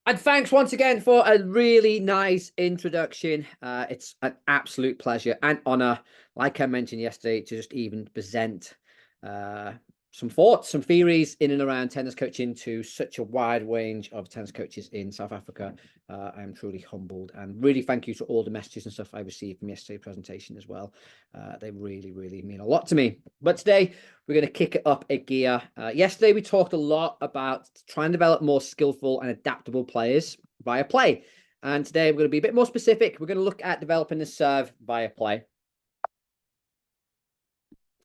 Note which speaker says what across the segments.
Speaker 1: And thanks once again for a really nice introduction. It's an absolute pleasure and honor, like I mentioned yesterday, to just even present uh, some thoughts, some theories in and around tennis coaching to such a wide range of tennis coaches in South Africa. I am truly humbled and really thank you to all the messages and stuff I received from yesterday's presentation as well. They really, really mean a lot to me. But today, we're going to kick it up a gear. Yesterday, we talked a lot about trying to develop more skillful and adaptable players via play. And today, we're going to be a bit more specific. We're going to look at developing the serve via play.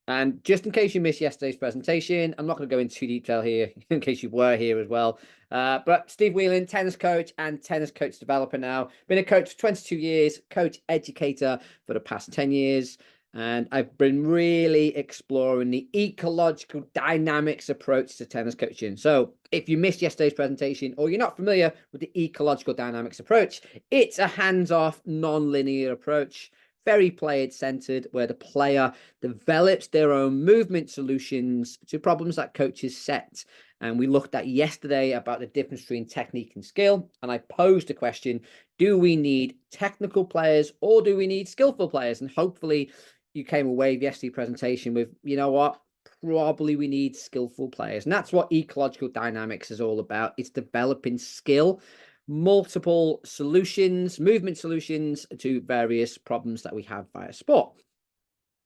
Speaker 1: And just in case you missed yesterday's presentation, I'm not going to go into detail here in case you were here as well. But Steve Whelan, tennis coach and tennis coach developer now. Been a coach for 22 years, coach educator for the past 10 years. And I've been really exploring the ecological dynamics approach to tennis coaching. So if you missed yesterday's presentation or you're not familiar with the ecological dynamics approach, it's a hands-off, non-linear approach, very player-centered, where the player develops their own movement solutions to problems that coaches set. And we looked at yesterday about the difference between technique and skill. And I posed the question, do we need technical players or do we need skillful players? And hopefully you came away with yesterday's presentation with, you know what, probably we need skillful players. And that's what ecological dynamics is all about. It's developing skill, multiple solutions, movement solutions to various problems that we have via sport.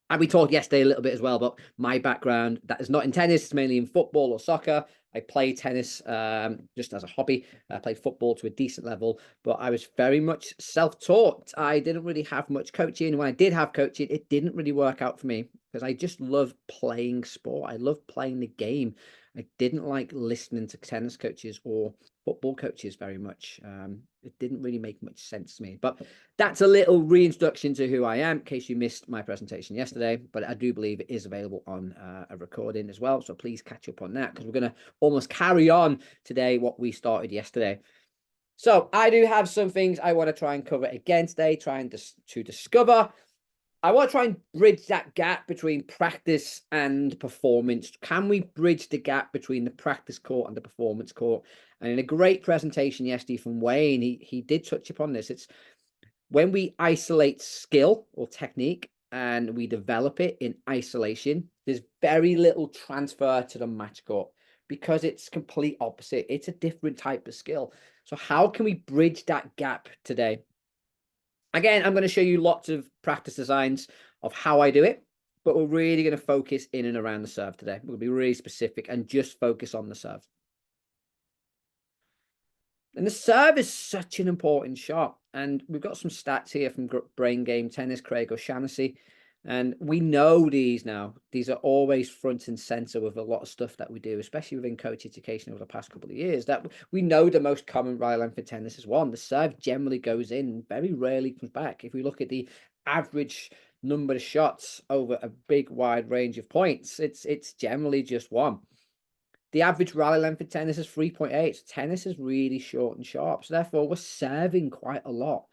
Speaker 1: And we talked yesterday a little bit as well about my background. That is not in tennis, it's mainly in football or soccer. I play tennis just as a hobby. I played football to a decent level, but I was very much self-taught. I didn't really have much coaching. When I did have coaching, it didn't really work out for me because I just love playing sport. I love playing the game. I didn't like listening to tennis coaches or football coaches very much. It didn't really make much sense to me. But that's a little reintroduction to who I am, in case you missed my presentation yesterday. But I do believe it is available on a recording as well. So please catch up on that because we're going to almost carry on today what we started yesterday. So I do have some things I want to try and cover again today, trying to discover. I want to try and bridge that gap between practice and performance. Can we bridge the gap between the practice court and the performance court? And in a great presentation yesterday from Wayne, he did touch upon this. It's when we isolate skill or technique and we develop it in isolation, there's very little transfer to the match court because it's complete opposite. It's a different type of skill. So how can we bridge that gap today? Again, I'm going to show you lots of practice designs of how I do it, but we're really going to focus in and around the serve today. We'll be really specific and just focus on the serve. And the serve is such an important shot. And we've got some stats here from Brain Game Tennis, Craig O'Shaughnessy. And we know these now. These are always front and center with a lot of stuff that we do, especially within coach education over the past couple of years, that we know the most common right length in tennis is one. The serve generally goes in, very rarely comes back. If we look at the average number of shots over a big wide range of points, it's generally just one. The average rally length in tennis is 3.8. So tennis is really short and sharp. So therefore, we're serving quite a lot.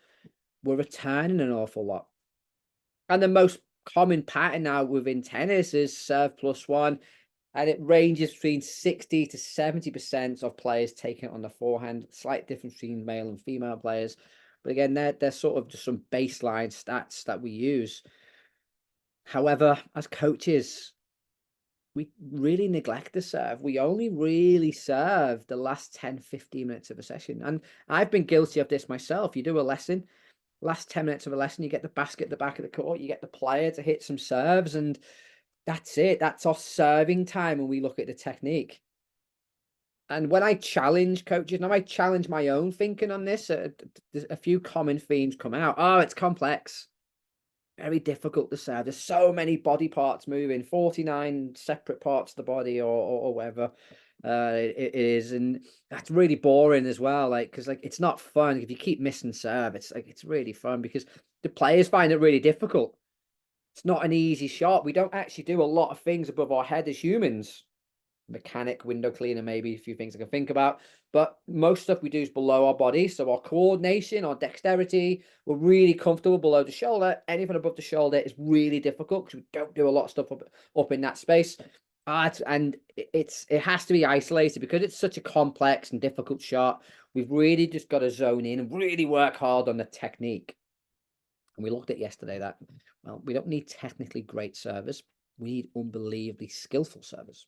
Speaker 1: We're returning an awful lot. And the most common pattern now within tennis is serve plus one. And it ranges between 60 to 70% of players taking it on the forehand. Slight difference between male and female players. But again, they're sort of just some baseline stats that we use. However, as coaches, we really neglect the serve. We only really serve the last 10, 15 minutes of a session. And I've been guilty of this myself. You do a lesson, last 10 minutes of a lesson, you get the basket at the back of the court, you get the player to hit some serves, and that's it. That's our serving time when we look at the technique. And when I challenge coaches, now I challenge my own thinking on this, a few common themes come out. Oh, it's complex. Very difficult to serve. There's so many body parts moving, 49 separate parts of the body or whatever it is. And that's really boring as well. Like, because like it's not fun. If you keep missing serve, it's like it's really fun because the players find it really difficult. It's not an easy shot. We don't actually do a lot of things above our head as humans. Mechanic, window cleaner, maybe a few things I can think about. But most stuff we do is below our body. So our coordination, our dexterity, we're really comfortable below the shoulder. Anything above the shoulder is really difficult because we don't do a lot of stuff up in that space. And it has to be isolated because it's such a complex and difficult shot. We've really just got to zone in and really work hard on the technique. And we looked at yesterday that, well, we don't need technically great servers. We need unbelievably skillful servers.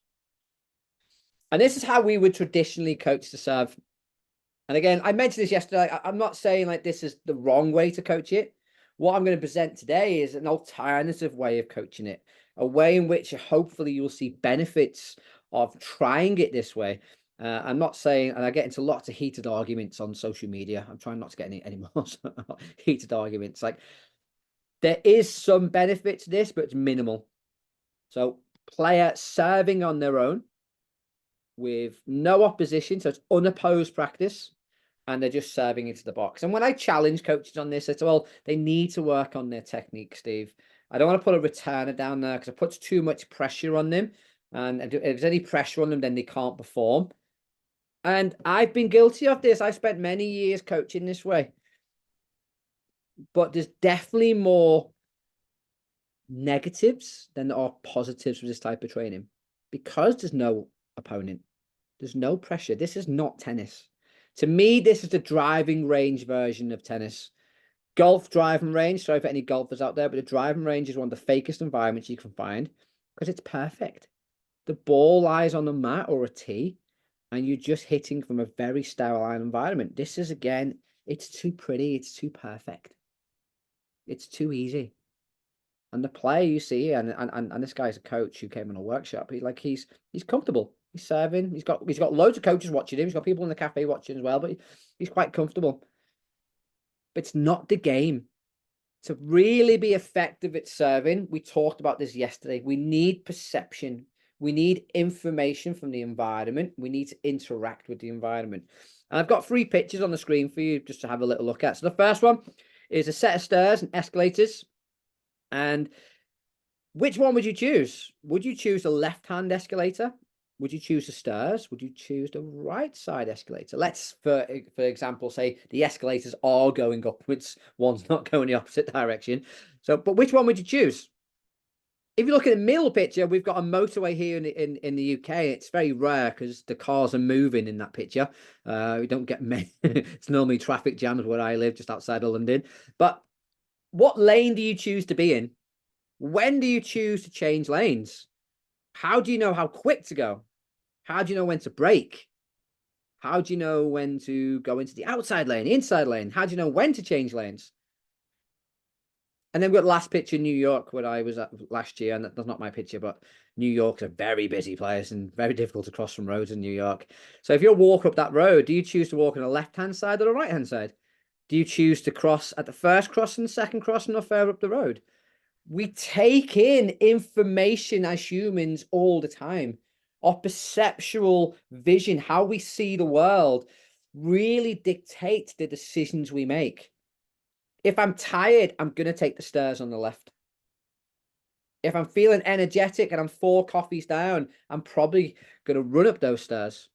Speaker 1: And this is how we would traditionally coach the serve. And again, I mentioned this yesterday. I'm not saying like this is the wrong way to coach it. What I'm going to present today is an alternative way of coaching it, a way in which hopefully you'll see benefits of trying it this way. I'm not saying, and I get into lots of heated arguments on social media. I'm trying not to get any more heated arguments. Like, there is some benefit to this, but it's minimal. So player serving on their own with no opposition, so it's unopposed practice, and they're just serving into the box. And when I challenge coaches on this, I say, well, they need to work on their technique, Steve. I don't want to put a returner down there because it puts too much pressure on them. And if there's any pressure on them, then they can't perform. And I've been guilty of this. I spent many years coaching this way. But there's definitely more negatives than there are positives with this type of training because there's no opponent. There's no pressure. This is not tennis. To me, this is the driving range version of tennis. Golf driving range, sorry for any golfers out there, but the driving range is one of the fakest environments you can find because it's perfect. The ball lies on the mat or a tee, and you're just hitting from a very sterile environment. This is, again, it's too pretty. It's too perfect. It's too easy. And the player you see, and this guy's a coach who came on a workshop. He's comfortable. He's serving. He's got loads of coaches watching him. He's got people in the cafe watching as well, but he's quite comfortable. But it's not the game. To really be effective at serving, we talked about this yesterday. We need perception. We need information from the environment. We need to interact with the environment. And I've got 3 pictures on the screen for you just to have a little look at. So the first one is a set of stairs and escalators. And which one would you choose? Would you choose the left-hand escalator? Would you choose the stairs? Would you choose the right side escalator? Let's, for example, say the escalators are going upwards. One's not going the opposite direction. So, but which one would you choose? If you look at the middle picture, we've got a motorway here in the UK. It's very rare because the cars are moving in that picture. We don't get many. It's normally traffic jams where I live, just outside of London. But what lane do you choose to be in? When do you choose to change lanes? How do you know how quick to go? How do you know when to brake? How do you know when to go into the outside lane, inside lane? How do you know when to change lanes? And then we've got the last picture in New York where I was at last year, and that's not my picture, but New York's a very busy place and very difficult to cross from roads in New York. So if you're walking up that road, do you choose to walk on the left-hand side or the right-hand side? Do you choose to cross at the first crossing, second crossing, or further up the road? We take in information as humans all the time. Our perceptual vision, how we see the world, really dictates the decisions we make. If I'm tired, I'm going to take the stairs on the left. If I'm feeling energetic and I'm 4 coffees down, I'm probably going to run up those stairs.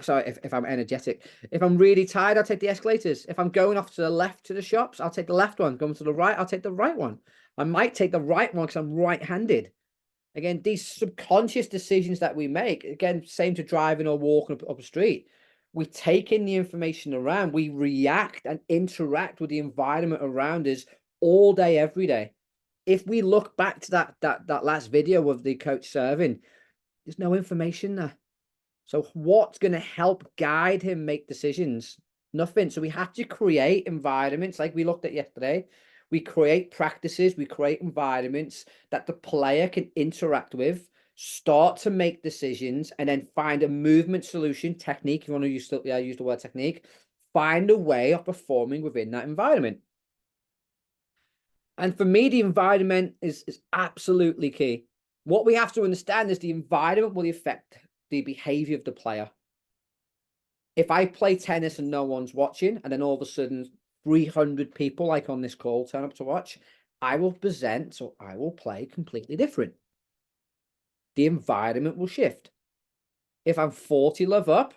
Speaker 1: Sorry, if I'm energetic. If I'm really tired, I'll take the escalators. If I'm going off to the left to the shops, I'll take the left one. Going to the right, I'll take the right one. I might take the right one because I'm right-handed. Again, these subconscious decisions that we make, again, same to driving or walking up a street. We take in the information around, we react and interact with the environment around us all day, every day. If we look back to that last video of the coach serving, there's no information there. So what's going to help guide him make decisions? Nothing. So we have to create environments like we looked at yesterday. We create practices, we create environments that the player can interact with, start to make decisions, and then find a movement solution, technique, if you want to use the word technique, find a way of performing within that environment. And for me, the environment is absolutely key. What we have to understand is the environment will affect the behavior of the player. If I play tennis and no one's watching, and then all of a sudden 300 people like on this call turn up to watch, I will present, so I will play completely different. The environment will shift. If I'm 40 love up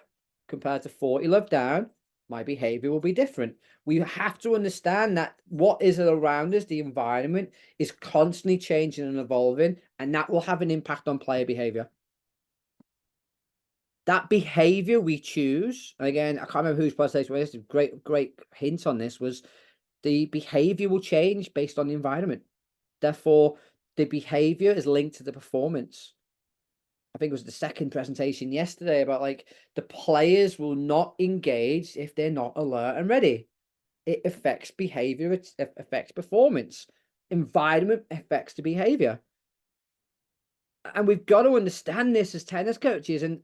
Speaker 1: compared to 40 love down, my behavior will be different. We have to understand that what is around us, the environment, is constantly changing and evolving, and that will have an impact on player behavior. That behavior we choose, again, I can't remember whose presentation was this, great hint on this was the behavior will change based on the environment. Therefore, the behavior is linked to the performance. I think it was the second presentation yesterday about like the players will not engage if they're not alert and ready. It affects behavior, it affects performance. Environment affects the behavior. And we've got to understand this as tennis coaches. And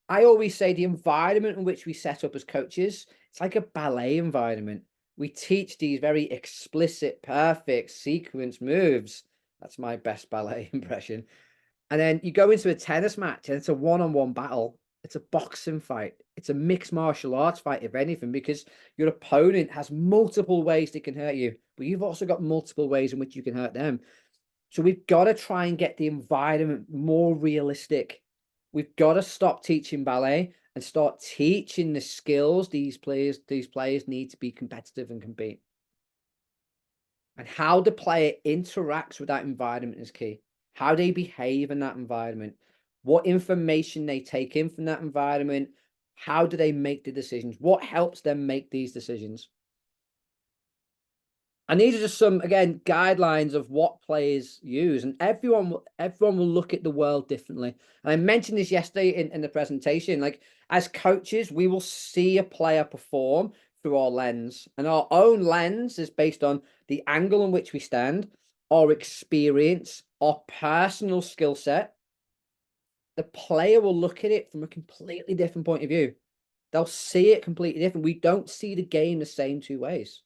Speaker 1: I always say the environment in which we set up as coaches, it's like a ballet environment. We teach these very explicit, perfect sequence moves. That's my best ballet impression. And then you go into a tennis match and it's a one-on-one battle. It's a boxing fight. It's a mixed martial arts fight, if anything, because your opponent has multiple ways they can hurt you, but you've also got multiple ways in which you can hurt them. So we've got to try and get the environment more realistic. We've got to stop teaching ballet and start teaching the skills these players need to be competitive and compete. And how the player interacts with that environment is key. How they behave in that environment, what information they take in from that environment, how do they make the decisions, what helps them make these decisions. And these are just some, again, guidelines of what players use, and everyone will look at the world differently. And I mentioned this yesterday in the presentation, like as coaches, we will see a player perform through our lens, and our own lens is based on the angle in which we stand, our experience, our personal skill set. The player will look at it from a completely different point of view. They'll see it completely different. We don't see the game the same two ways.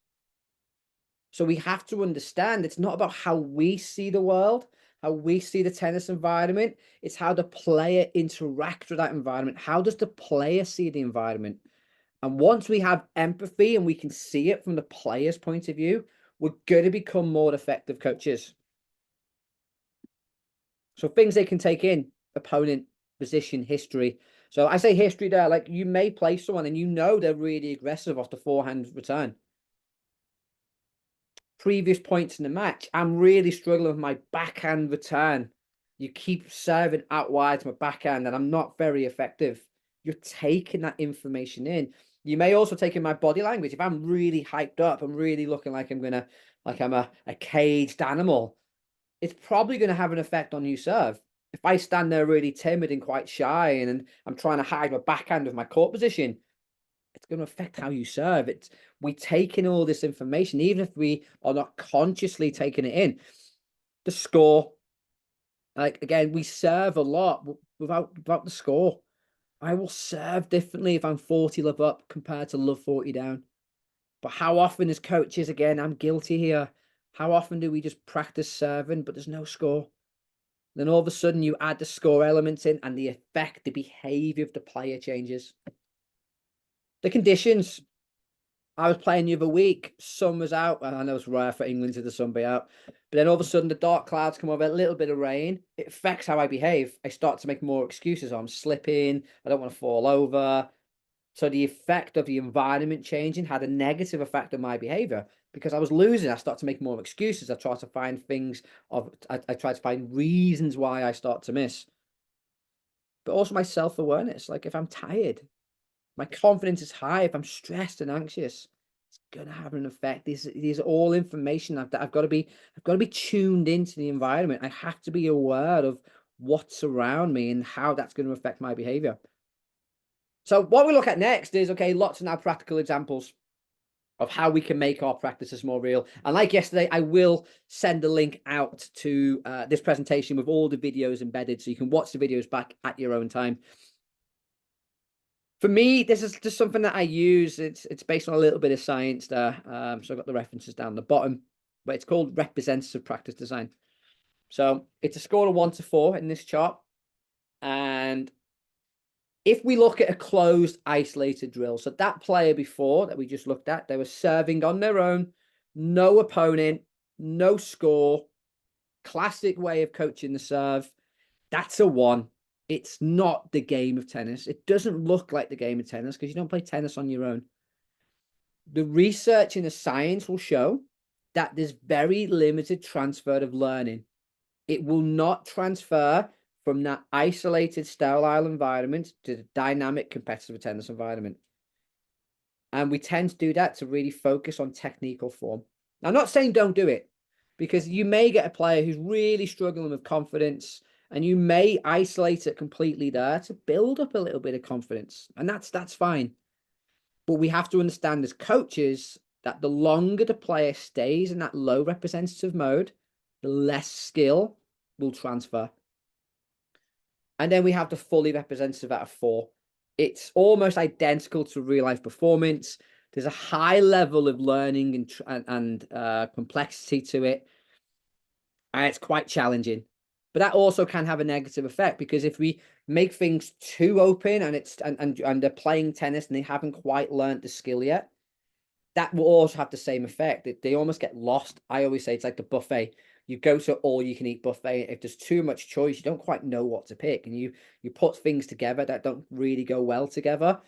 Speaker 1: So we have to understand it's not about how we see the world, how we see the tennis environment. It's how the player interacts with that environment. How does the player see the environment? And once we have empathy and we can see it from the player's point of view, we're going to become more effective coaches. So things they can take in: opponent, position, history. So I say history there, like you may play someone and you know they're really aggressive off the forehand return. Previous points in the match, I'm really struggling with my backhand return. You keep serving out wide to my backhand and I'm not very effective. You're taking that information in. You may also take in my body language. If I'm really hyped up, I'm really looking like I'm a caged animal, it's probably going to have an effect on you serve. If I stand there really timid and quite shy and I'm trying to hide my backhand with my court position, it's going to affect how you serve. We take in all this information, even if we are not consciously taking it in. The score, like again, we serve a lot without the score. I will serve differently if I'm 40 love up compared to love 40 down. But how often as coaches, again, I'm guilty here. How often do we just practice serving, but there's no score? Then all of a sudden you add the score elements in and the effect, the behavior of the player changes. The conditions. I was playing the other week, sun was out, and I know it's rare for England to the sun be out, but then all of a sudden the dark clouds come over, a little bit of rain, it affects how I behave. I start to make more excuses. I'm slipping, I don't want to fall over. So the effect of the environment changing had a negative effect on my behavior because I was losing. I start to make more excuses. I try to find I try to find reasons why I start to miss. But also my self-awareness, like if I'm tired, my confidence is high, if I'm stressed and anxious, it's gonna have an effect. These are all information I've got to be tuned into the environment. I have to be aware of what's around me and how that's going to affect my behavior. So what we look at next is, okay, lots of now practical examples of how we can make our practices more real. And like yesterday, I will send a link out to this presentation with all the videos embedded, so you can watch the videos back at your own time. For me, this is just something that I use. It's based on a little bit of science there. So I've got the references down the bottom, but it's called representative practice design. So it's a score of 1 to 4 in this chart. And if we look at a closed, isolated drill, so that player before that we just looked at, they were serving on their own, no opponent, no score, classic way of coaching the serve. That's a 1. It's not the game of tennis. It doesn't look like the game of tennis because you don't play tennis on your own. The research and the science will show that there's very limited transfer of learning. It will not transfer from that isolated sterile environment to the dynamic competitive tennis environment. And we tend to do that to really focus on technical form. I'm not saying don't do it, because you may get a player who's really struggling with confidence, and you may isolate it completely there to build up a little bit of confidence. And that's fine. But we have to understand as coaches that the longer the player stays in that low representative mode, the less skill will transfer. And then we have the fully representative out of 4. It's almost identical to real life performance. There's a high level of learning and complexity to it. And it's quite challenging. But that also can have a negative effect, because if we make things too open and they're playing tennis and they haven't quite learned the skill yet, that will also have the same effect. They almost get lost. I always say it's like the buffet. You go to all you can eat buffet. If there's too much choice, you don't quite know what to pick, and you put things together that don't really go well together.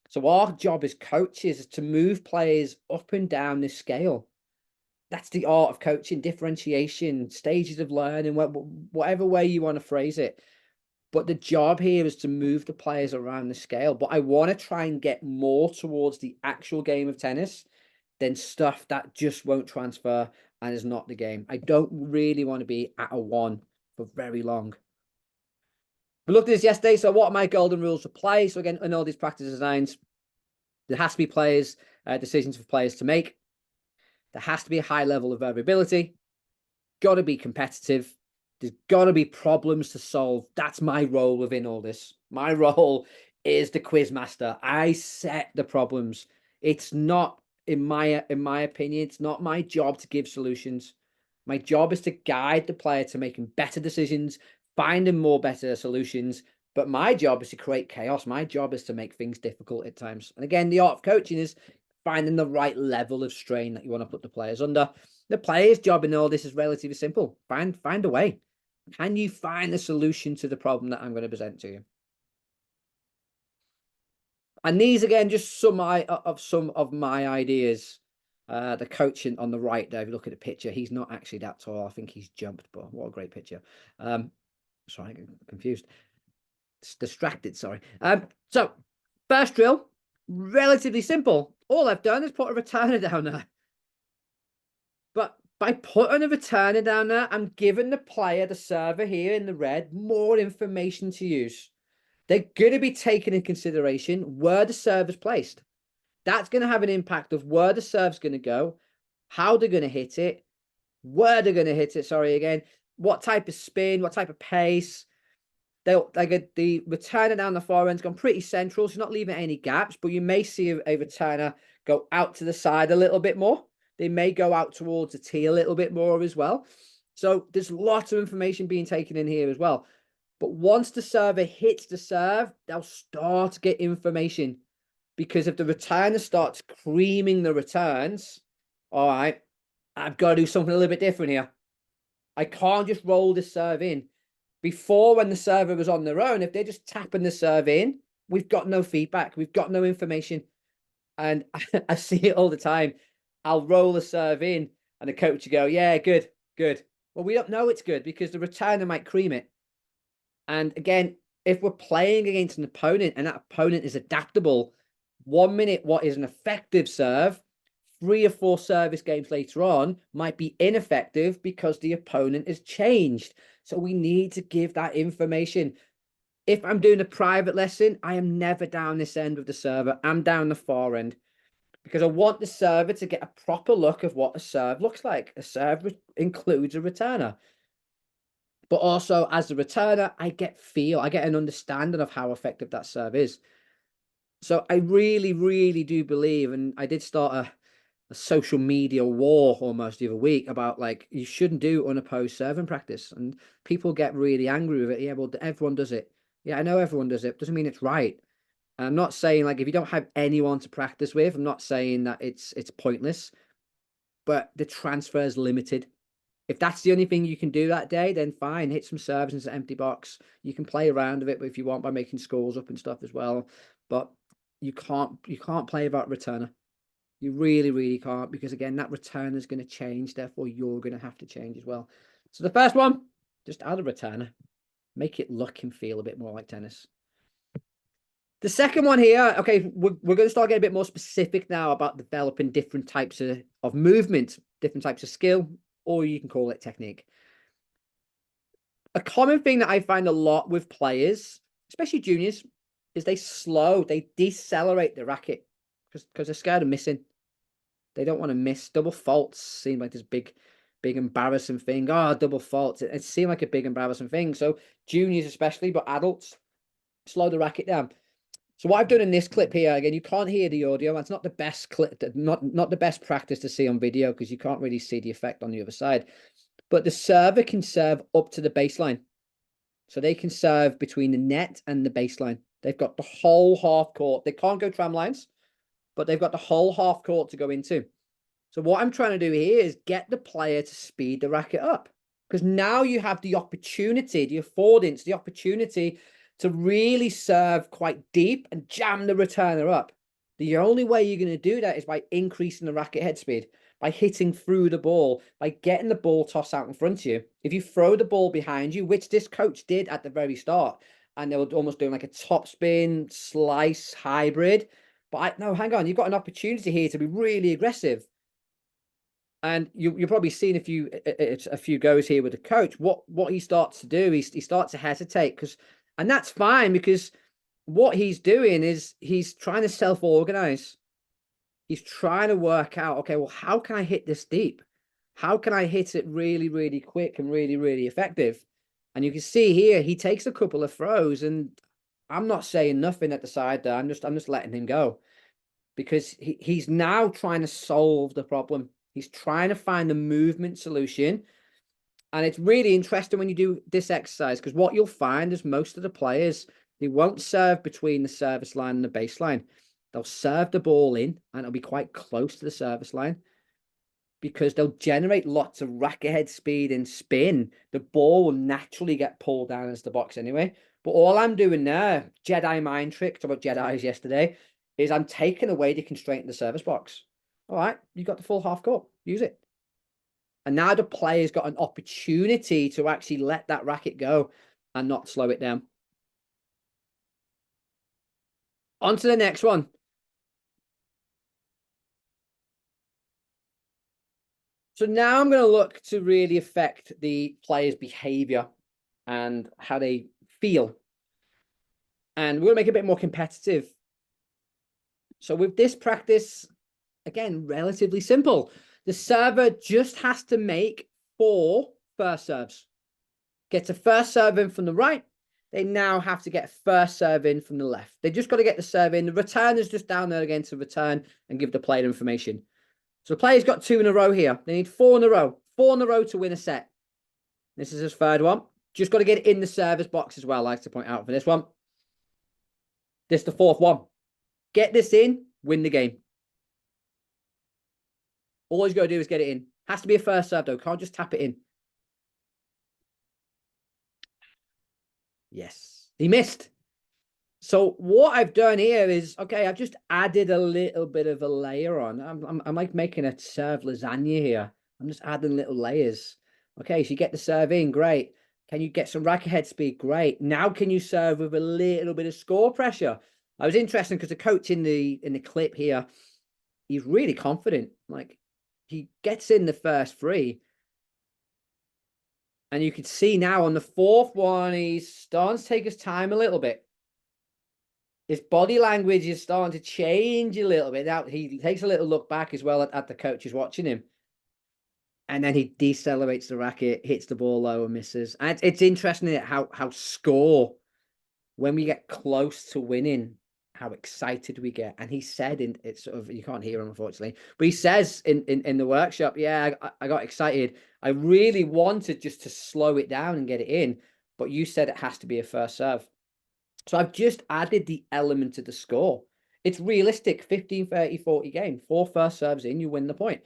Speaker 1: So our job as coaches is to move players up and down this scale. That's the art of coaching, differentiation, stages of learning, whatever way you want to phrase it. But the job here is to move the players around the scale. But I want to try and get more towards the actual game of tennis than stuff that just won't transfer and is not the game. I don't really want to be at a 1 for very long. We looked at this yesterday. So what are my golden rules for play? So again, in all these practice designs, there has to be players, decisions for players to make. There has to be a high level of variability. Got to be competitive. There's got to be problems to solve. That's my role within all this. My role is the quiz master. I set the problems. It's not, in my opinion, it's not my job to give solutions. My job is to guide the player to making better decisions, finding more better solutions. But my job is to create chaos. My job is to make things difficult at times. And again, the art of coaching is finding the right level of strain that you want to put the players under. The player's job in all this is relatively simple. Find a way. Can you find the solution to the problem that I'm going to present to you? And these, again, just some of my ideas. The coaching on the right there, if you look at the picture, he's not actually that tall. I think he's jumped, but what a great picture. Sorry, I'm confused. It's distracted, sorry. So first drill, relatively simple. All I've done is put a returner down there. But by putting a returner down there, I'm giving the player, the server here in the red, more information to use. They're going to be taken in consideration where the serve is placed. That's going to have an impact of where the serve's going to go, how they're going to hit it, where they're going to hit it, sorry, again, what type of spin, what type of pace. They'll like the returner down the far end's gone pretty central, so not leaving any gaps, but you may see a returner go out to the side a little bit more. They may go out towards the tee a little bit more as well. So there's lots of information being taken in here as well. But once the server hits the serve, they'll start to get information, because if the returner starts creaming the returns, all right, I've got to do something a little bit different here. I can't just roll the serve in. Before, when the server was on their own, if they're just tapping the serve in, we've got no feedback. We've got no information. And I see it all the time. I'll roll the serve in and the coach will go, yeah, good, good. Well, we don't know it's good because the returner might cream it. And again, if we're playing against an opponent and that opponent is adaptable, 1 minute what is an effective serve, 3 or 4 service games later on might be ineffective because the opponent has changed. So we need to give that information. If I'm doing a private lesson, I am never down this end of the server. I'm down the far end, because I want the server to get a proper look of what a serve looks like. A serve includes a returner. But also, as the returner, I get an understanding of how effective that serve is. So I really, really do believe, and I did start a social media war almost the other week about, like, you shouldn't do unopposed serving practice, and people get really angry with it. Yeah, well, everyone does it. Yeah, I know everyone does it. Doesn't mean it's right. And I'm not saying, like, if you don't have anyone to practice with, I'm not saying that it's pointless, but the transfer is limited. If that's the only thing you can do that day, then fine, hit some serves into an empty box. You can play around with it if you want by making scores up and stuff as well, but you can't play about returner. You really, really can't, because again, that returner is going to change. Therefore, you're going to have to change as well. So the first one, just add a returner, make it look and feel a bit more like tennis. The second one here, okay, we're going to start getting a bit more specific now about developing different types of movement, different types of skill, or you can call it technique. A common thing that I find a lot with players, especially juniors, is they decelerate the racket because they're scared of missing. They don't want to miss. Double faults seem like this big embarrassing thing. Oh, double faults. It seems like a big embarrassing thing. So juniors especially, but adults, slow the racket down. So what I've done in this clip here, again, you can't hear the audio. That's not the best clip, not the best practice to see on video, because you can't really see the effect on the other side. But the server can serve up to the baseline. So they can serve between the net and the baseline. They've got the whole half court. They can't go tram lines, but they've got the whole half court to go into. So what I'm trying to do here is get the player to speed the racket up, because now you have the opportunity, the affordance, the opportunity to really serve quite deep and jam the returner up. The only way you're going to do that is by increasing the racket head speed, by hitting through the ball, by getting the ball tossed out in front of you. If you throw the ball behind you, which this coach did at the very start, and they were almost doing like a top spin, slice, hybrid. But no, hang on, you've got an opportunity here to be really aggressive. And you're probably seen a few goes here with the coach. What he starts to do, he starts to hesitate, and that's fine, because what he's doing is he's trying to self-organize. He's trying to work out, okay, well, how can I hit this deep? How can I hit it really, really quick and really, really effective? And you can see here, he takes a couple of throws, and I'm not saying nothing at the side there. I'm just letting him go, because he's now trying to solve the problem. He's trying to find the movement solution. And it's really interesting when you do this exercise, because what you'll find is most of the players, they won't serve between the service line and the baseline. They'll serve the ball in, and it'll be quite close to the service line, because they'll generate lots of racket head speed and spin. The ball will naturally get pulled down into the box anyway. But all I'm doing there, Jedi mind trick, talked about Jedis yesterday, is I'm taking away the constraint in the service box. All right, you got the full half court, use it. And now the player's got an opportunity to actually let that racket go and not slow it down. On to the next one. So now I'm going to look to really affect the player's behavior and how they feel. And we're going to make it a bit more competitive. So with this practice, again, relatively simple. The server just has to make 4 first serves. Gets a first serve in from the right. They now have to get first serve in from the left. They just got to get the serve in. The returner's just down there again to return and give the player information. So the player's got 2 in a row here. They need 4 in a row. 4 in a row to win a set. This is his third one. Just got to get it in the service box as well, I like to point out for this one. This is the 4th one. Get this in, win the game. All he's got to do is get it in. Has to be a first serve, though. Can't just tap it in. Yes, he missed. So what I've done here is, okay, I've just added a little bit of a layer on. I'm like making a serve lasagna here. I'm just adding little layers. Okay, so you get the serve in, great. Can you get some racket head speed? Great. Now can you serve with a little bit of score pressure? I was interested because the coach in the clip here, he's really confident. Like, he gets in the first 3. And you can see now on the 4th one, he's starting to take his time a little bit. His body language is starting to change a little bit. Now he takes a little look back as well at the coaches watching him. And then he decelerates the racket, hits the ball low and misses. And it's interesting how score, when we get close to winning, how excited we get. And he said, it's sort of, you can't hear him unfortunately, but he says in the workshop, yeah, I got excited. I really wanted just to slow it down and get it in, but you said it has to be a first serve. So I've just added the element to the score. It's realistic, 15, 30, 40 game. 4 first serves in, you win the point.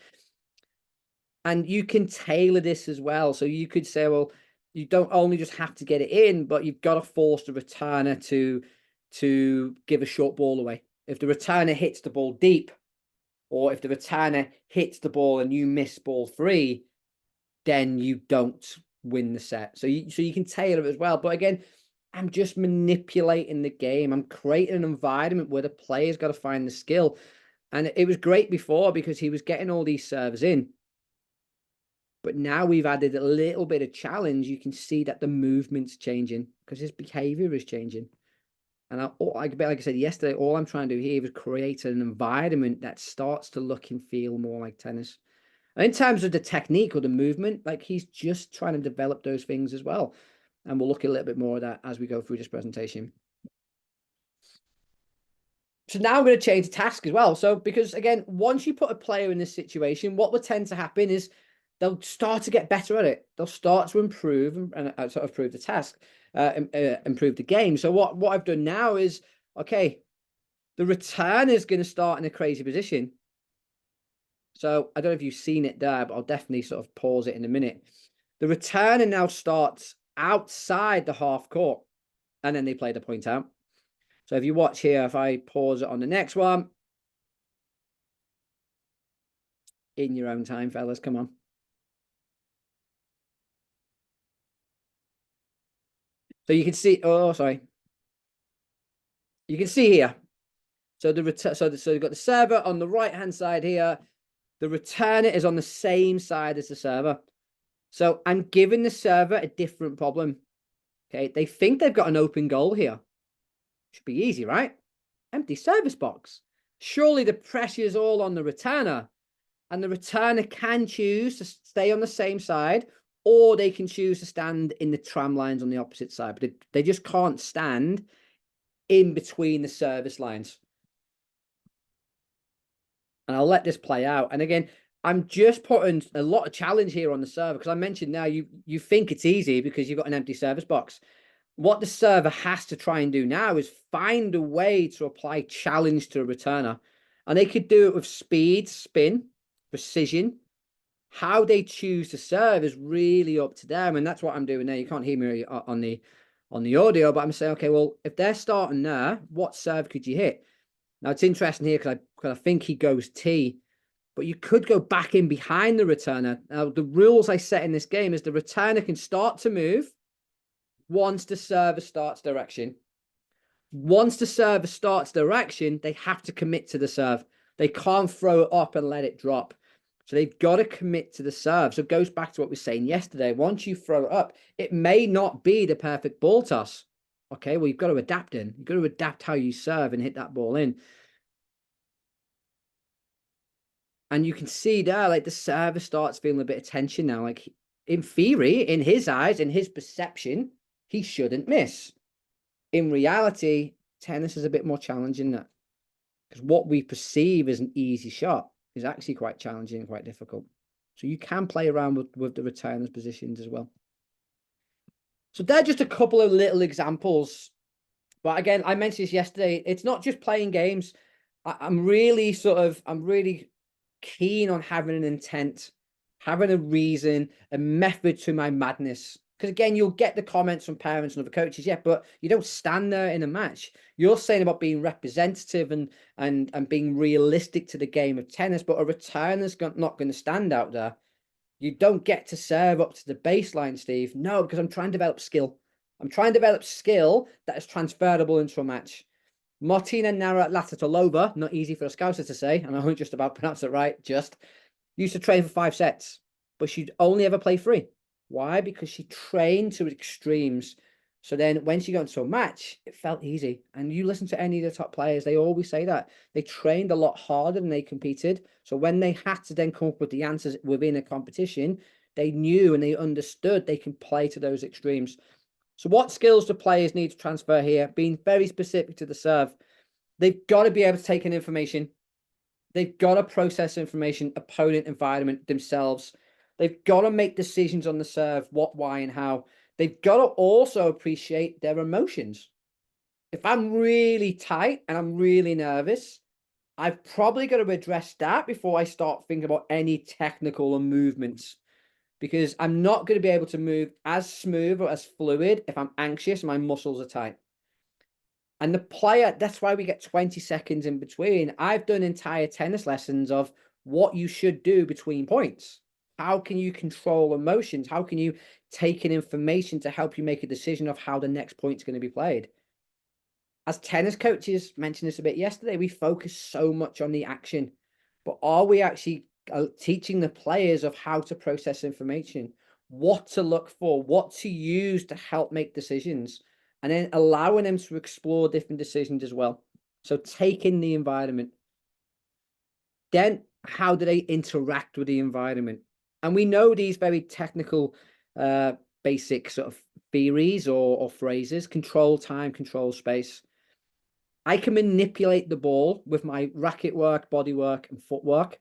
Speaker 1: And you can tailor this as well. So you could say, well, you don't only just have to get it in, but you've got to force the returner to give a short ball away. If the returner hits the ball deep, or if the returner hits the ball and you miss ball 3, then you don't win the set. So you can tailor it as well. But again, I'm just manipulating the game. I'm creating an environment where the player's got to find the skill. And it was great before because he was getting all these serves in. But now we've added a little bit of challenge. You can see that the movement's changing because his behavior is changing. And like I said yesterday, all I'm trying to do here is create an environment that starts to look and feel more like tennis. And in terms of the technique or the movement, like he's just trying to develop those things as well. And we'll look a little bit more at that as we go through this presentation. So now I'm going to change the task as well. So because again, once you put a player in this situation, what will tend to happen is they'll start to get better at it. They'll start to improve and sort of improve the task, improve the game. So what I've done now is, okay, the return is going to start in a crazy position. So I don't know if you've seen it there, but I'll definitely sort of pause it in a minute. The returner now starts outside the half court, and then they play the point out. So if you watch here, if I pause it on the next one, in your own time, fellas, come on. So you can see, oh, sorry. You can see here. So the return, so you've got the server on the right-hand side here. The returner is on the same side as the server. So I'm giving the server a different problem. Okay, they think they've got an open goal here. Should be easy, right? Empty service box. Surely the pressure is all on the returner, and the returner can choose to stay on the same side, or they can choose to stand in the tram lines on the opposite side, but they just can't stand in between the service lines. And I'll let this play out. And again, I'm just putting a lot of challenge here on the server because I mentioned now you think it's easy because you've got an empty service box. What the server has to try and do now is find a way to apply challenge to a returner. And they could do it with speed, spin, precision. How they choose to serve is really up to them. And that's what I'm doing there. You can't hear me on the audio, but I'm saying, okay, well, if they're starting there, what serve could you hit? Now, it's interesting here because I think he goes T, but you could go back in behind the returner. Now, the rules I set in this game is the returner can start to move once the server starts direction. Once the server starts direction, they have to commit to the serve. They can't throw it up and let it drop. So they've got to commit to the serve. So it goes back to what we were saying yesterday. Once you throw it up, it may not be the perfect ball toss. Okay, well, you've got to adapt in. You've got to adapt how you serve and hit that ball in. And you can see there, like the server starts feeling a bit of tension now. Like in theory, in his eyes, in his perception, he shouldn't miss. In reality, tennis is a bit more challenging than that. Because what we perceive as an easy shot is actually quite challenging and quite difficult. So you can play around with the returner's positions as well. So they're just a couple of little examples. But again, I mentioned this yesterday. It's not just playing games. I'm really keen on having an intent, having a reason, a method to my madness. Because again, you'll get the comments from parents and other coaches, yeah, but you don't stand there in a match. You're saying about being representative and being realistic to the game of tennis, but a returner's not going to stand out there. You don't get to serve up to the baseline, Steve. No, because I'm trying to develop skill. I'm trying to develop skill that is transferable into a match. Martina Navratilova, not easy for a Scouser to say, and I won't just about pronounce it right, just used to train for 5 sets, but she'd only ever play 3. Why? Because she trained to extremes. So then when she got into a match, it felt easy. And you listen to any of the top players, they always say that. They trained a lot harder than they competed. So when they had to then come up with the answers within a competition, they knew and they understood they can play to those extremes. So what skills do players need to transfer here? Being very specific to the serve. They've got to be able to take in information. They've got to process information, opponent, environment, themselves. They've got to make decisions on the serve, what, why, and how. They've got to also appreciate their emotions. If I'm really tight and I'm really nervous, I've probably got to address that before I start thinking about any technical movements. Because I'm not going to be able to move as smooth or as fluid if I'm anxious and my muscles are tight. And the player, that's why we get 20 seconds in between. I've done entire tennis lessons of what you should do between points. How can you control emotions? How can you take in information to help you make a decision of how the next point's going to be played? As tennis coaches, mentioned this a bit yesterday, we focus so much on the action, but are we actually teaching the players of how to process information, what to look for, what to use to help make decisions, and then allowing them to explore different decisions as well? So take in the environment. Then how do they interact with the environment? And we know these very technical, basic sort of theories or phrases: control time, control space. I can manipulate the ball with my racket work, body work, and footwork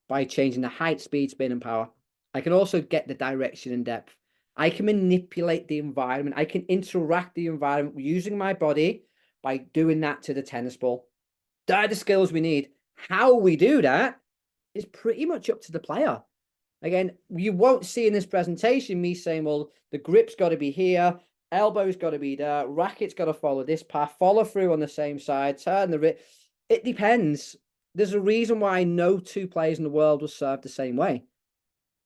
Speaker 1: by changing the height, speed, spin, and power. I can also get the direction and depth. I can manipulate the environment. I can interact the environment using my body by doing that to the tennis ball. They're the skills we need. How we do that is pretty much up to the player. Again, you won't see in this presentation me saying, well, the grip's got to be here, elbow's got to be there, racket's got to follow this path, follow through on the same side, turn the wrist. It depends. There's a reason why no two players in the world will serve the same way,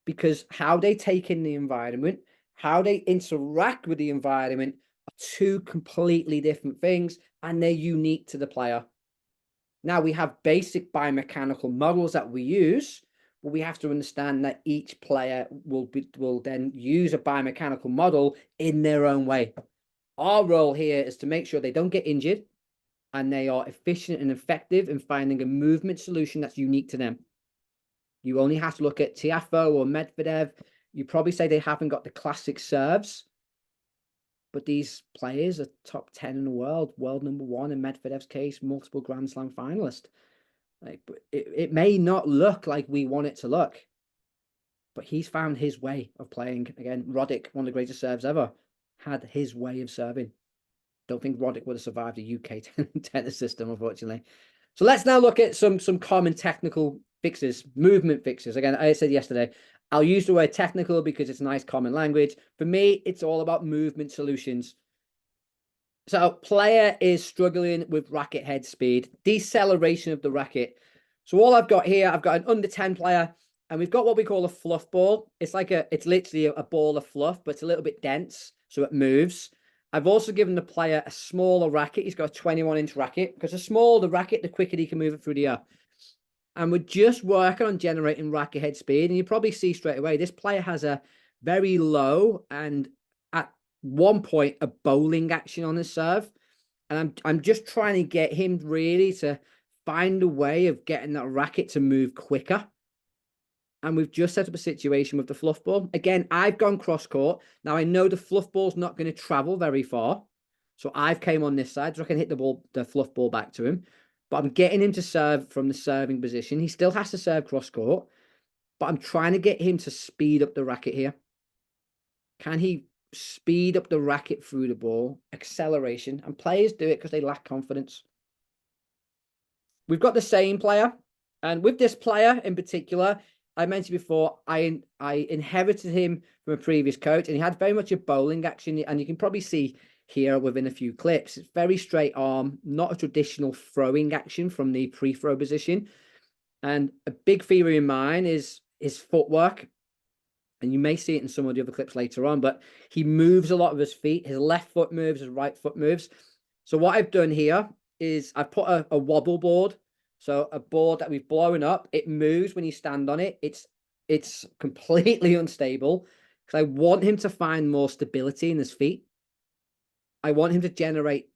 Speaker 1: because how they take in the environment, how they interact with the environment are two completely different things, and they're unique to the player. Now, we have basic biomechanical models that we use, but we have to understand that each player will then use a biomechanical model in their own way. Our role here is to make sure they don't get injured and they are efficient and effective in finding a movement solution that's unique to them. You only have to look at Tiafoe or Medvedev. You probably say they haven't got the classic serves, but these players are top 10 in the world number one, in Medvedev's case, multiple Grand Slam finalist. Like, it may not look like we want it to look, but he's found his way of playing. Again, Roddick, one of the greatest serves ever, had his way of serving. Don't think Roddick would have survived the UK tennis system, unfortunately. So let's now look at some common technical fixes, movement fixes. Again, I said yesterday, I'll use the word technical because it's a nice common language. For me, it's all about movement solutions. So player is struggling with racket head speed, deceleration of the racket. So all I've got here, I've got an under 10 player, and we've got what we call a fluff ball. It's like it's literally a ball of fluff, but it's a little bit dense, so it moves. I've also given the player a smaller racket. He's got a 21-inch racket, because the smaller the racket, the quicker he can move it through the air. And we're just working on generating racket head speed. And you probably see straight away, this player has a very low and at one point a bowling action on his serve. And I'm just trying to get him really to find a way of getting that racket to move quicker. And we've just set up a situation with the fluff ball. Again, I've gone cross court. Now I know the fluff ball's not going to travel very far. So I've came on this side so I can hit the fluff ball back to him. But I'm getting him to serve from the serving position. He still has to serve cross court, but I'm trying to get him to speed up the racket here. Can he speed up the racket through the ball? Acceleration. And players do it because they lack confidence. We've got the same player. And with this player in particular, I mentioned before, I inherited him from a previous coach, and he had very much a bowling action. And you can probably see here within a few clips, it's very straight arm, not a traditional throwing action from the pre-throw position. And a big theory in mine is his footwork. And you may see it in some of the other clips later on, but he moves a lot of his feet. His left foot moves, his right foot moves. So what I've done here is I've put a wobble board. So a board that we've blown up. It moves when you stand on it. It's completely unstable because I want him to find more stability in his feet. I want him to generate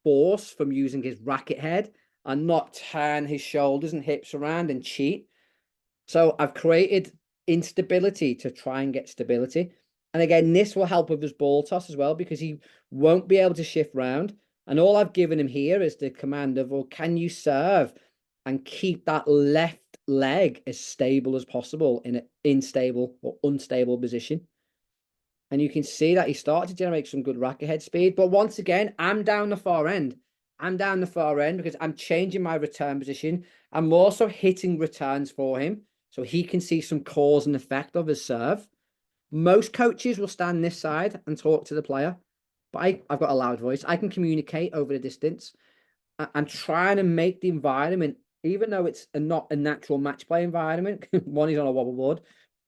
Speaker 1: force from using his racket head and not turn his shoulders and hips around and cheat. So I've created instability to try and get stability. And again, this will help with his ball toss as well, because he won't be able to shift round. And all I've given him here is the command of, well, can you serve and keep that left leg as stable as possible in an unstable or unstable position? And you can see that he started to generate some good racket head speed. But once again, I'm down the far end. I'm down the far end because I'm changing my return position. I'm also hitting returns for him so he can see some cause and effect of his serve. Most coaches will stand this side and talk to the player. but I've got a loud voice. I can communicate over the distance. I'm trying to make the environment, even though it's not a natural match play environment, one is on a wobble board,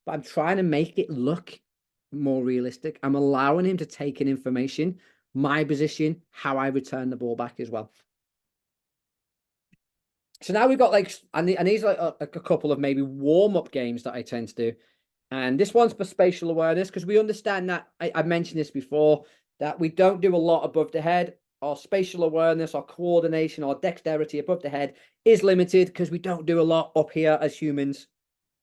Speaker 1: but I'm trying to make it look more realistic. I'm allowing him to take in information, my position, how I return the ball back as well. So now we've got like, and these are like a couple of maybe warm-up games that I tend to do. And this one's for spatial awareness, because we understand that, I mentioned this before, that we don't do a lot above the head. Our spatial awareness, our coordination, our dexterity above the head is limited because we don't do a lot up here as humans,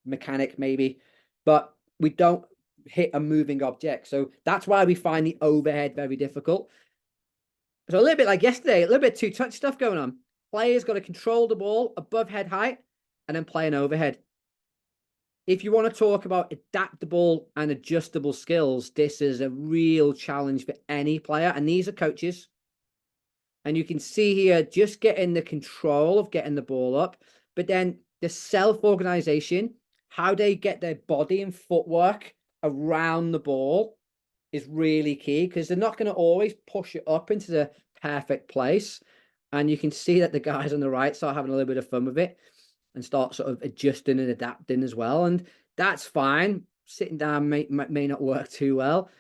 Speaker 1: mechanic maybe, but we don't hit a moving object. So that's why we find the overhead very difficult. So a little bit like yesterday, a little bit two-touch stuff going on. Players got to control the ball above head height and then play an overhead. If you want to talk about adaptable and adjustable skills, this is a real challenge for any player. And these are coaches. And you can see here, just getting the control of getting the ball up, but then the self-organization, how they get their body and footwork around the ball is really key, because they're not going to always push it up into the perfect place. And you can see that the guys on the right start having a little bit of fun with it and start sort of adjusting and adapting as well. And that's fine. Sitting down may not work too well.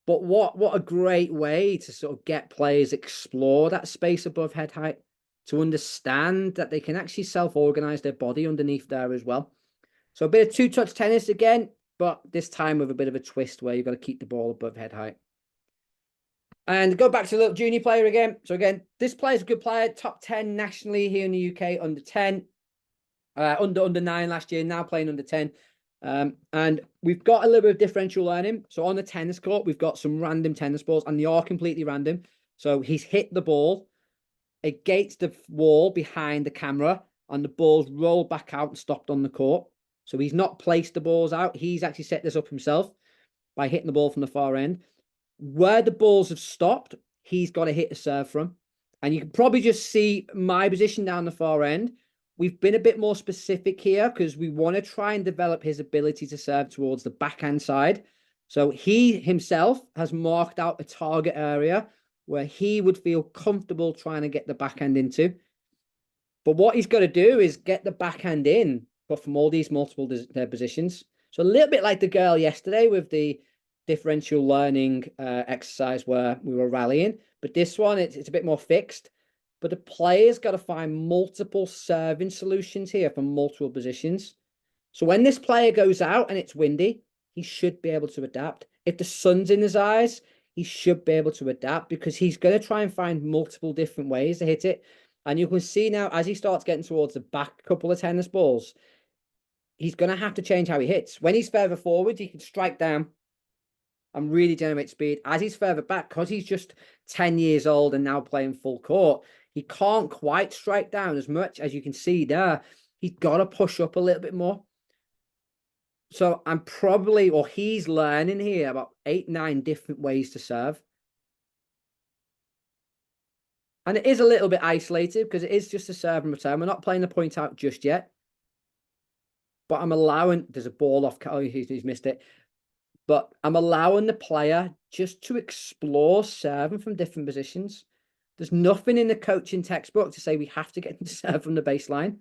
Speaker 1: But what a great way to sort of get players explore that space above head height, to understand that they can actually self-organize their body underneath there as well. So a bit of two-touch tennis again, but this time with a bit of a twist where you've got to keep the ball above head height. And go back to the junior player again. So again, this player's a good player, top 10 nationally here in the UK, under 10, under 9 last year, now playing under 10. And we've got a little bit of differential learning. So on the tennis court, we've got some random tennis balls, and they are completely random. So he's hit the ball against the wall behind the camera, and the ball's rolled back out and stopped on the court. So he's not placed the balls out. He's actually set this up himself by hitting the ball from the far end. Where the balls have stopped, he's got to hit a serve from. And you can probably just see my position down the far end. We've been a bit more specific here because we want to try and develop his ability to serve towards the backhand side. So he himself has marked out a target area where he would feel comfortable trying to get the backhand into. But what he's got to do is get the backhand in, but from all these multiple positions. So a little bit like the girl yesterday with the differential learning exercise where we were rallying. But this one, it's a bit more fixed. But the player's got to find multiple serving solutions here from multiple positions. So when this player goes out and it's windy, he should be able to adapt. If the sun's in his eyes, he should be able to adapt, because he's going to try and find multiple different ways to hit it. And you can see now, as he starts getting towards the back couple of tennis balls, he's going to have to change how he hits. When he's further forward, he can strike down and really generate speed. As he's further back, because he's just 10 years old and now playing full court, he can't quite strike down as much. As you can see there, he's got to push up a little bit more. So I'm probably, or he's learning here about 8, 9 different ways to serve. And it is a little bit isolated because it is just a serve and return. We're not playing the point out just yet. But I'm allowing, there's a ball off, oh, he's missed it. But I'm allowing the player just to explore serving from different positions. There's nothing in the coaching textbook to say we have to get them to serve from the baseline.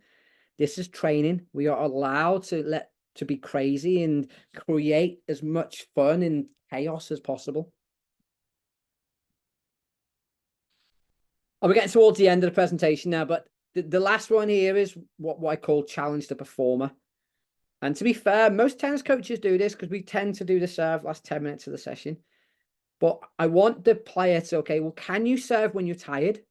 Speaker 1: This is training. We are allowed to be crazy and create as much fun and chaos as possible. And we're getting towards the end of the presentation now, but the last one here is what I call challenge the performer. And to be fair, most tennis coaches do this because we tend to do the serve last 10 minutes of the session. But I want the player to, okay, well, can you serve when you're tired?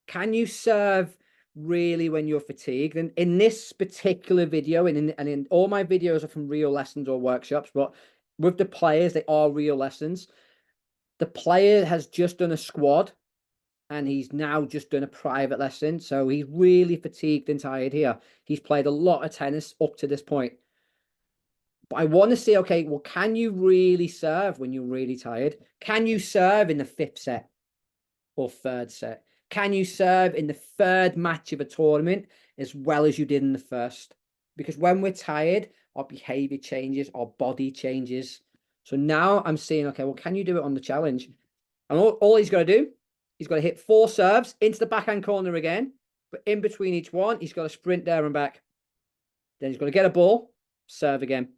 Speaker 1: Can you serve really when you're fatigued? And in this particular video, and in all my videos are from real lessons or workshops, but with the players, they are real lessons. The player has just done a squad, and he's now just done a private lesson. So he's really fatigued and tired here. He's played a lot of tennis up to this point. But I want to see, okay, well, can you really serve when you're really tired? Can you serve in the 5th set or 3rd set? Can you serve in the 3rd match of a tournament as well as you did in the 1st? Because when we're tired, our behavior changes, our body changes. So now I'm seeing, okay, well, can you do it on the challenge? And all he's got to do, he's got to hit 4 serves into the backhand corner again. But in between each one, he's got to sprint there and back. Then he's got to get a ball, serve again.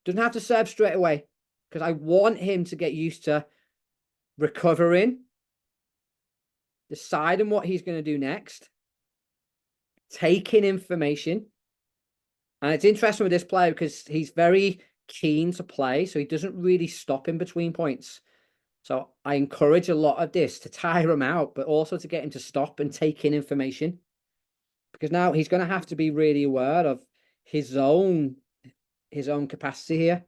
Speaker 1: Doesn't have to serve straight away, because I want him to get used to recovering, deciding what he's going to do next, taking information. And it's interesting with this player because he's very keen to play, so he doesn't really stop in between points. So I encourage a lot of this to tire him out, but also to get him to stop and take in information, because now he's going to have to be really aware of his own capacity here.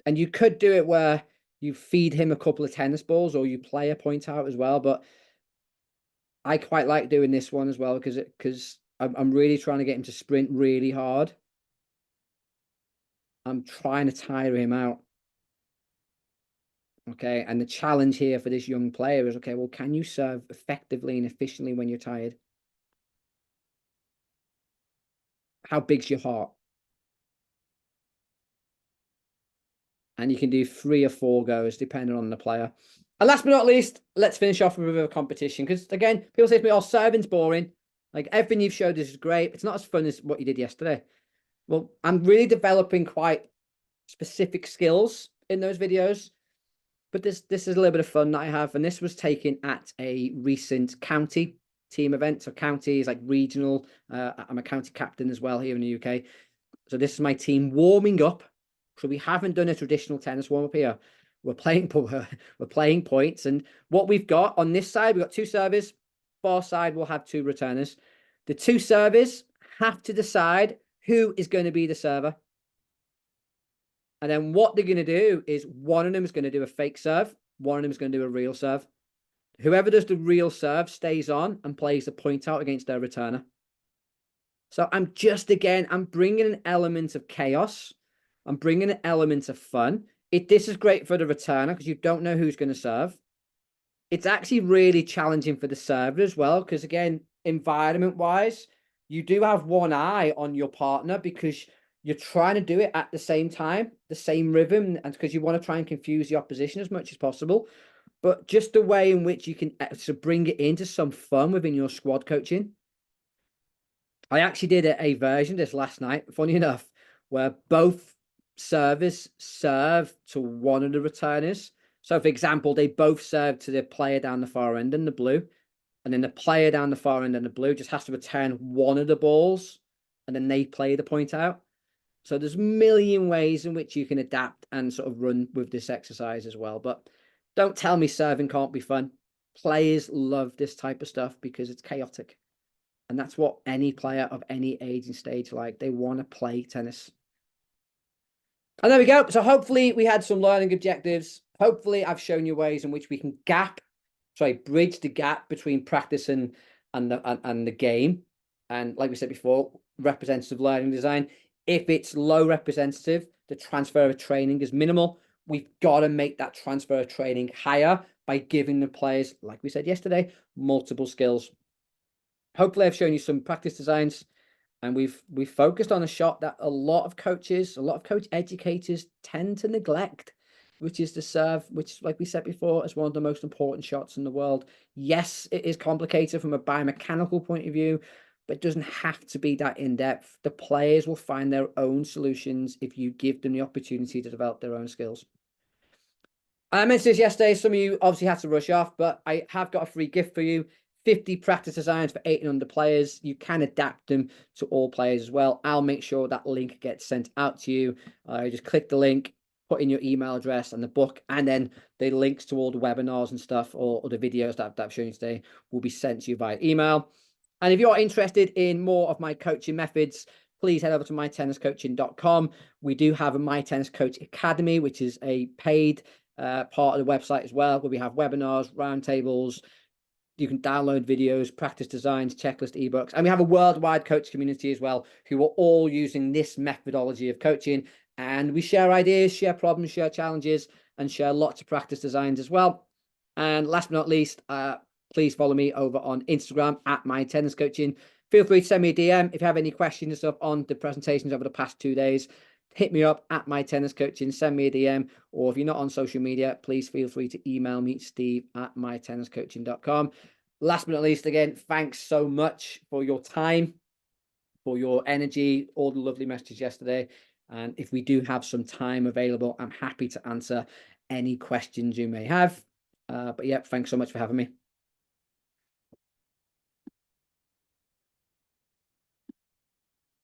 Speaker 1: And you could do it where you feed him a couple of tennis balls, or you play a point out as well. But I quite like doing this one as well, because I'm really trying to get him to sprint really hard. I'm trying to tire him out. Okay, and the challenge here for this young player is, okay, well, can you serve effectively and efficiently when you're tired? How big's your heart? And you can do 3 or 4 goes depending on the player. And last but not least, let's finish off with a bit of a competition, because again, people say to me, oh, serving's boring. Like, everything you've showed us is great. It's not as fun as what you did yesterday. Well, I'm really developing quite specific skills in those videos, but this is a little bit of fun that I have. And this was taken at a recent county team event. So county is like regional. I'm a county captain as well here in the UK. So this is my team warming up. So we haven't done a traditional tennis warm up here. We're playing points. And what we've got on this side, we've got 2 servers. Far side will have 2 returners. The 2 servers have to decide who is going to be the server. And then what they're going to do is, one of them is going to do a fake serve. One of them is going to do a real serve. Whoever does the real serve stays on and plays the point out against their returner. So I'm bringing an element of chaos. I'm bringing an element of fun. This is great for the returner because you don't know who's going to serve. It's actually really challenging for the server as well, because again, environment-wise, you do have one eye on your partner because you're trying to do it at the same time, the same rhythm, and because you want to try and confuse the opposition as much as possible. But just the way in which you can bring it into some fun within your squad coaching. I actually did a version of this last night, funny enough, where both servers serve to one of the returners. So, for example, they both serve to the player down the far end in the blue, and then the player down the far end in the blue just has to return one of the balls, and then they play the point out. So there's a million ways in which you can adapt and sort of run with this exercise as well. But don't tell me serving can't be fun. Players love this type of stuff because it's chaotic. And that's what any player of any age and stage like. They want to play tennis. And there we go. So hopefully we had some learning objectives. Hopefully I've shown you ways in which we can bridge the gap between practice and the game. And like we said before, representative learning design. If it's low representative, the transfer of training is minimal. We've got to make that transfer of training higher by giving the players, like we said yesterday, multiple skills. Hopefully I've shown you some practice designs, and we've focused on a shot that a lot of coach educators tend to neglect, which is the serve, which, like we said before, is one of the most important shots in the world. Yes, it is complicated from a biomechanical point of view, but it doesn't have to be that in-depth. The players will find their own solutions if you give them the opportunity to develop their own skills. I mentioned this yesterday. Some of you obviously had to rush off, but I have got a free gift for you. 50 practice designs for 8 and under players. You can adapt them to all players as well. I'll make sure that link gets sent out to you. Just click the link, put in your email address and the book, and then the links to all the webinars and stuff, or the videos that I've shown you today will be sent to you via email. And if you're interested in more of my coaching methods, please head over to mytenniscoaching.com. We do have a My Tennis Coach Academy, which is a paid part of the website as well, where we have webinars, roundtables. You can download videos, practice designs, checklist ebooks. And we have a worldwide coach community as well, who are all using this methodology of coaching. And we share ideas, share problems, share challenges, and share lots of practice designs as well. And last but not least, please follow me over on Instagram at My Tennis Coaching. Feel free to send me a DM if you have any questions and stuff on the presentations over the past 2 days. hit me up at My Tennis Coaching, send me a DM, or if you're not on social media, please feel free to email me, steve@mytenniscoaching.com. Last but not least, again, thanks so much for your time, for your energy, all the lovely messages yesterday. And if we do have some time available, I'm happy to answer any questions you may have. But yeah, thanks so much for having me.